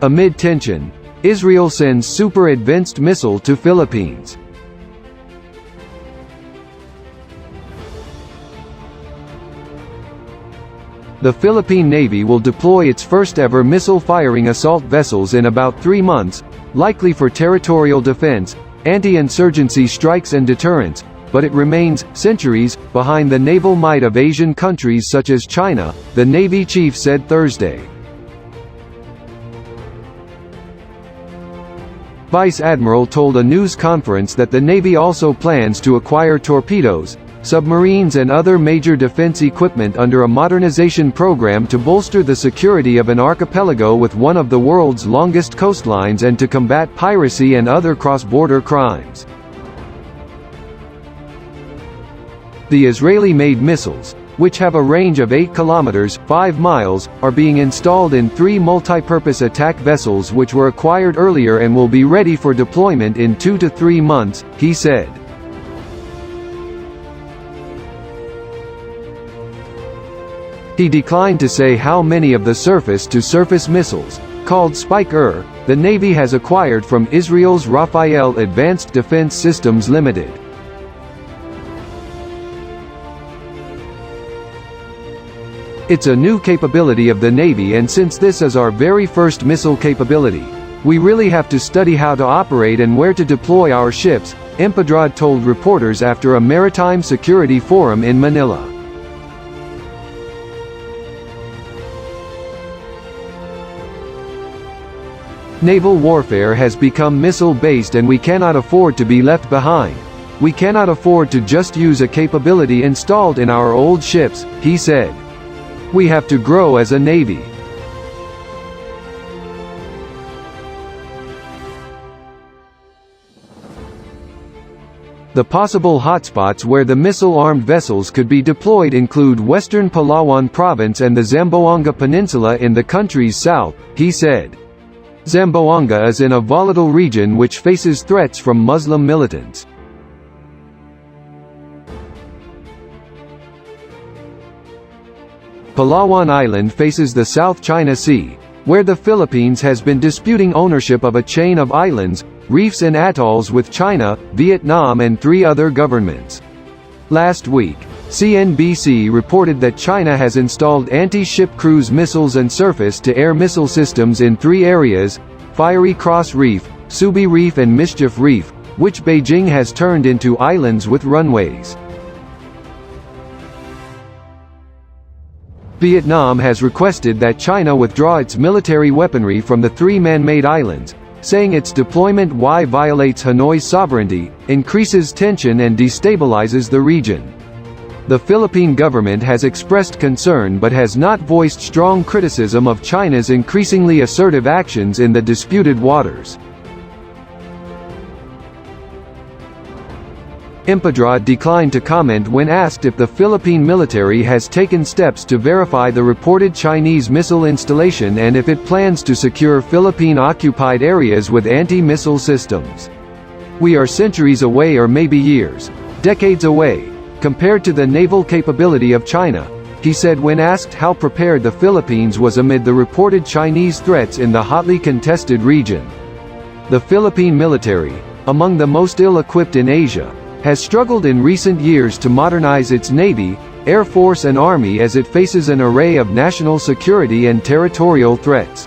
Amid tension, Israel sends super-advanced missile to Philippines. The Philippine Navy will deploy its first-ever missile-firing assault vessels in about 3 months, likely for territorial defense, anti-insurgency strikes and deterrence, but it remains centuries behind the naval might of Asian countries such as China, the Navy chief said Thursday. Vice Admiral told a news conference that the Navy also plans to acquire torpedoes, submarines and other major defense equipment under a modernization program to bolster the security of an archipelago with one of the world's longest coastlines and to combat piracy and other cross-border crimes. The Israeli-made missiles, which have a range of 8 kilometers (5 miles), are being installed in 3 multi-purpose attack vessels which were acquired earlier and will be ready for deployment in 2 to 3 months, he said. He declined to say how many of the surface-to-surface missiles, called Spike-Er, the Navy has acquired from Israel's Rafael Advanced Defense Systems Limited. It's a new capability of the Navy, and since this is our very first missile capability, we really have to study how to operate and where to deploy our ships, Empedrad told reporters after a maritime security forum in Manila. Naval warfare has become missile-based and we cannot afford to be left behind. We cannot afford to just use a capability installed in our old ships, he said. We have to grow as a Navy. The possible hotspots where the missile-armed vessels could be deployed include western Palawan province and the Zamboanga Peninsula in the country's south, he said. Zamboanga is in a volatile region which faces threats from Muslim militants. Palawan Island faces the South China Sea, where the Philippines has been disputing ownership of a chain of islands, reefs and atolls with China, Vietnam and 3 other governments. Last week, CNBC reported that China has installed anti-ship cruise missiles and surface-to-air missile systems in 3 areas, Fiery Cross Reef, Subi Reef and Mischief Reef, which Beijing has turned into islands with runways. Vietnam has requested that China withdraw its military weaponry from the 3 man-made islands, saying its deployment violates Hanoi's sovereignty, increases tension and destabilizes the region. The Philippine government has expressed concern but has not voiced strong criticism of China's increasingly assertive actions in the disputed waters. Empedrad declined to comment when asked if the Philippine military has taken steps to verify the reported Chinese missile installation and if it plans to secure Philippine-occupied areas with anti-missile systems. We are centuries away or maybe years, decades away, compared to the naval capability of China, he said when asked how prepared the Philippines was amid the reported Chinese threats in the hotly contested region. The Philippine military, among the most ill-equipped in Asia, has struggled in recent years to modernize its Navy, Air Force and Army as it faces an array of national security and territorial threats.